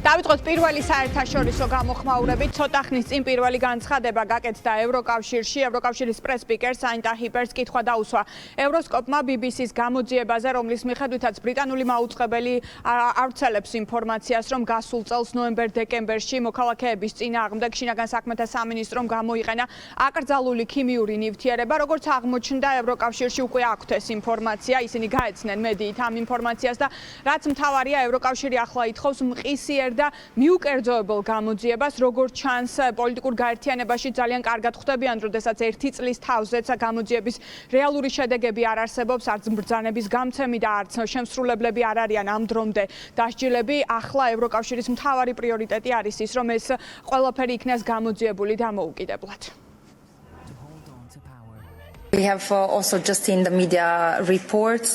დავიწყოთ პირველი საერთაშორისო გამოხმაურებით. ცოტა ხნის წინ პირველი განცხადება გაკეთდა ევროკავშირში. ევროკავშირის პრეს-სპიკერს ანიტა ჰიპერს კითხვა დაუსვა ევროსკოპმა BBC-ს გამოძიებაზე, რომლის მიხედვითაც ბრიტანული მაუწყებელი ავრცელებს ინფორმაციას, რომ გასულ წელს ნოემბერ-დეკემბერში მოქალაქეების წინააღმდეგ შინაგან საქმეთა სამინისტრომ გამოიყენა აკრძალული ქიმიური ნივთიერება. როგორც აღმოჩნდა, ევროკავშირში უკვე აქვთ ეს ინფორმაცია. ისინი გაეცნენ მედიით ამ ინფორმაციას და რაც მთავარია, ევროკავშირი ახლა ითხოვს მყისიერ და მიუკერძოებელ გამოძიებას, როგორც ჩანს პოლიტიკურ გაერთიანებაში ძალიან კარგად ხვდებიან, როდესაც ერთი წლის თავზეც გამოძიების რეალური შედეგები არ არსებობს, არც ბრძანების გამცემი და არც შემსრულებლები არ არიან ამ დრომდე დასჯილები. ახლა ევროკავშირის მთავარი პრიორიტეტი არის ის, რომ ეს ყველაფერი იქნას გამოძიებული დამოუკიდებლად. We have also just seen the media reports.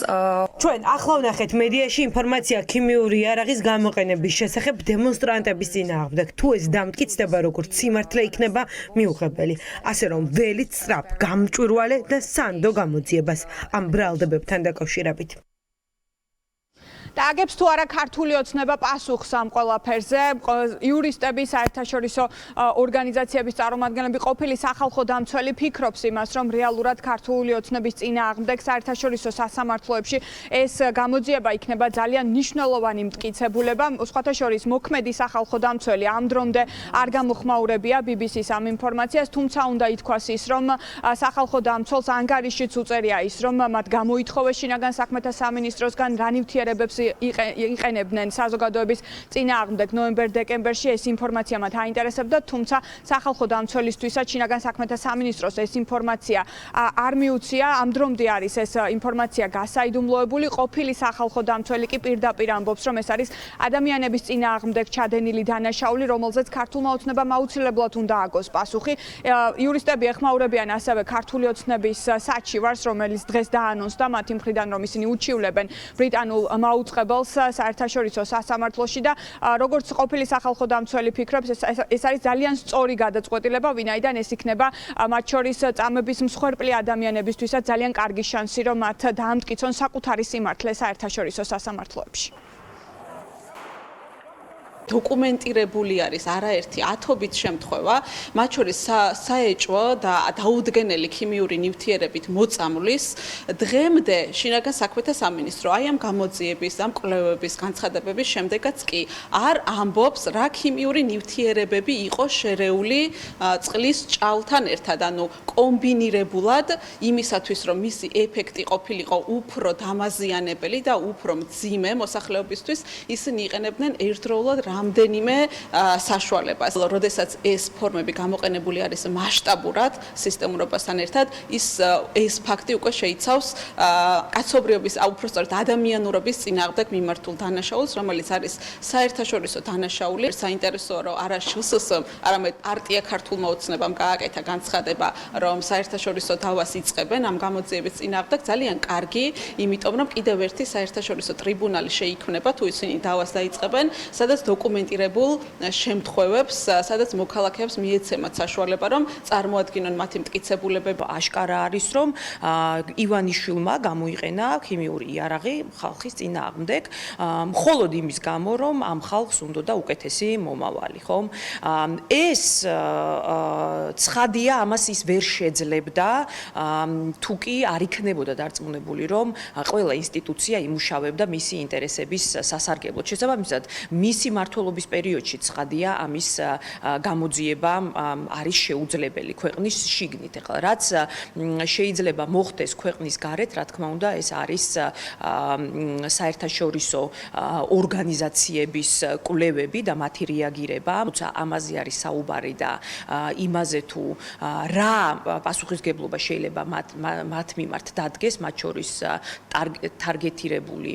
ჩვენ ახლა ვნახეთ მედიაში ინფორმაცია ქიმიური იარაღის გამოყენების შესახებ დემონსტრანტების წინააღმდეგ. თუ ეს დამტკიცდება, როგორც სიმართლე იქნება მიუღებელი. ასე რომ ველით სწრაფ, გამჭვირვალე და სანდო გამოძიებას ამ ბრალდებებთან დაკავშირებით. და აგებს თუ არა ქართული ოცნება პასუხს ამ ყველაფერზე. იურისტები, საერთაშორისო ორგანიზაციების წარმომადგენლები, ყოფილი სახალხო დამცველი ფიქრობს იმას, რომ რეალურად ქართული ოცნების წინააღმდეგ საერთაშორისო სასამართლოებში ეს გამოძიება იქნება ძალიან მნიშვნელოვანი მტკიცებულება. სხვათა შორის მოქმედი სახალხო დამცველი ამ დრომდე არ გამოხმაურებია BBC-ს ამ ინფორმაციას, თუმცა უნდა ითქვას ის, რომ სახალხო დამცველს ანგარიშიც უწერია ის, რომ მათ გამოითხოვეს შინაგან საქმეთა სამინისტროსგან რა ნივთიერებებს იყენებდნენ საზოგადოების წინააღმდეგ ნოემბერ-დეკემბერში. ეს ინფორმაცია მათ აინტერესებდა, თუმცა სახალხო დამცველისთვისაც შინაგან საქმეთა სამინისტროს ეს ინფორმაცია არ მიუცია. ამ დრომდე არის ეს ინფორმაცია გასაიდუმლოებული. ყოფილი სახალხო დამცველი კი პირდაპირ ამბობს, რომ ეს არის ადამიანების წინააღმდეგ ჩადენილი დანაშაული, რომელზეც ქართულმა ოცნებამ აუცილებლად უნდა აგოს პასუხი. იურისტები ეხმაურებიან ასევე ქართული ოცნების საჩივარს, რომელიც დღეს დაანონსდა მათი მხრიდან, რომ ისინი უჩივლებენ ბრიტანულ მაუწყებელს საერთაშორისო სასამართლოში და როგორც ყოფილი სახალხო დამცველი ფიქრობს, ეს არის ძალიან სწორი გადაწყვეტილება, ვინაიდან ეს იქნება მათ შორის წამების მსხვერპლი ადამიანებისთვისაც ძალიან კარგი შანსი, რომ მათ დაამტკიცონ საკუთარი სიმართლე საერთაშორისო სასამართლოებში. დოკუმენტირებული არის არაერთი ათობით შემთხვევა, მათ შორის საეჭვო და დაუდგენელი ქიმიური ნივთიერებით მოწამვლის. დღემდე შინაგან საქმეთა სამინისტრო აი ამ გამოძიების, ამ კვლევების, განცხადებების შემდეგაც კი არ ამბობს, რა ქიმიური ნივთიერებები იყო შერეული წყლის ჭაილთან ერთად, ანუ კომბინირებულად იმისათვის, რომ მისი ეფექტი ყოფილიყო უფრო დამაზიანებელი და უფრო მძიმე მოსახლეობისთვის, ისინი იყენებდნენ ერთდროულად რამდენიმე საშუალებას. როდესაც ეს ფორმები გამოყენებული არის მასშტაბურად სისტემურობასთან ერთად, ეს ფაქტი უკვე შეიცავს კაცობრიობის, უпростоრად ადამიანურობის წინააღმდეგ მიმართულ დანაშაულს, რომელიც არის საერთაშორისო დანაშაული. საინტერესოა, რომ არა შსს-მ, არამედ პარტია ქართულმა ოცნებამ გააკეთა განცხადება, რომ საერთაშორისო დავას იწყებენ ამ გამოძიების წინააღმდეგ. ძალიან კარგი, იმიტომ რომ კიდევ ერთი საერთაშორისო ტრიბუნალი შეიქმნება, თუ ისინი დავას დაიწყებენ, სადაც დოკუმენტირებულ შემთხვევებს, სადაც მოქალაქეებს მიეცემათ საშუალება, რომ წარმოადგინონ მათი მტკიცებულებები. აშკარა არის, რომ ივანიშვილმა გამოიყენა ქიმიური იარაღი ხალხის წინააღმდეგ, მხოლოდ იმის გამო, რომ ამ ხალხს უნდოდა უკეთესი მომავალი, ხომ? ეს ცხადია, ამას ის ვერ შეძლებდა, თუ კი არ იქნებოდა დარწმუნებული, რომ ყველა ინსტიტუცია იმუშავებდა მისი ინტერესების სასარგებლოდ. შესაბამისად, მისი მმართველობის პერიოდში ცხადია ამის გამოძიება არის შეუძლებელი ქვეყნის შიგნით. ეხლა რაც შეიძლება მოხდეს ქვეყნის გარეთ, რა თქმა უნდა, ეს არის საერთაშორისო ორგანიზაციების კვლევები და მათი რეაგირება. თუმცა ამაზე არის საუბარი და იმაზე თუ რა პასუხისგებლობა შეიძლება მათ მიმართ დადგეს, მათ შორის ტარგეტირებული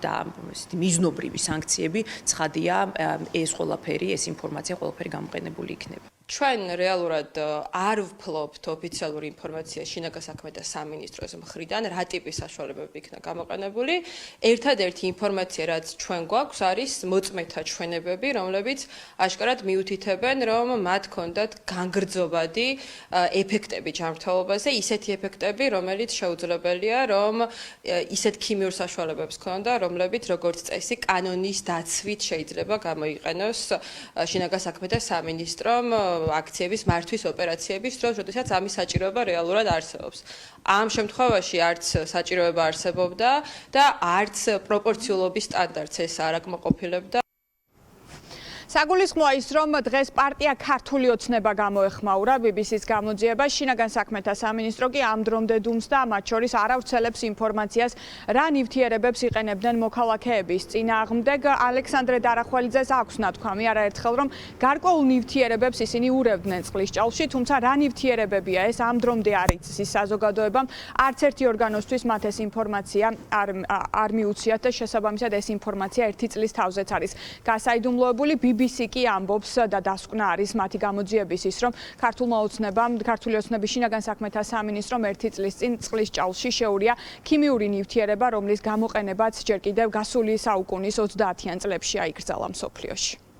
და მიზნობრივი სანქციები, ცხადია ეს ყველაფერი, ეს ინფორმაცია ყველაფერი გამოყენებული იქნება. ჩვენ რეალურად არ ვფლობთ ოფიციალურ ინფორმაციას შინაგან საქმეთა სამინისტროს მხრიდან, რა ტიპის საშუალებები იქნა გამოყენებული. ერთადერთი ინფორმაცია, რაც ჩვენ გვაქვს, არის მოწმეთა ჩვენებები, რომლებიც აშკარად მიუთითებენ, რომ მათ ჰქონდათ განგრძობადი ეფექტები ჯანმრთელობაზე, ისეთი ეფექტები, რომელიც შეუძლებელია, რომ ისეთ ქიმიურ საშუალებებს ჰქონდა, რომლებიც როგორც წესი კანონის დაცვით შეიძლება გამოიყენოს შინაგან საქმეთა სამინისტრომ აქციების მართვის ოპერაციების დროს, როდესაც ამის საჭიროება რეალურად არსებობს. ამ შემთხვევაში არც საჭიროება არსებობდა და არც პროპორციულობის სტანდარტს ეს არ აკმაყოფილებდა. საგულისხმოა ის, რომ დღეს პარტია ქართული ოცნება გამოეხმაურა BBC-ს გამოძიებას, შინაგან საქმეთა სამინისტრო კი ამ დრომდე დუმს და მათ შორის არ ავრცელებს ინფორმაციას, რა ნივთიერებებს იყენებდნენ მოქალაქეების წინააღმდეგ. ალექსანდრე დარახველიძეს აქვს ნათქვამი არაერთხელ, რომ გარკვეულ ნივთიერებებს ისინი ურევდნენ წყლის ჭალში, თუმცა რა ნივთიერებებია ეს ამ დრომდე არ იცის საზოგადოებამ, არც ერთი ორგანოსთვის მათ ეს ინფორმაცია არ მიუციათ და შესაბამისად ეს ინფორმაცია ერთი წლის თავზეც არის გასაიდუმლოებული. BBC კი ამბობს და დასკვნა არის მათი გამოძიების ის, რომ ქართული ოცნების შინაგან საქმეთა სამინისტრომ ერთი წლის წინ წყლის ჭალში შეურია ქიმიური ნივთიერება, რომლის გამოყენებაც ჯერ კიდევ გასული საუკუნის 30-იან წლებში აიკრძალა მსოფლიოში.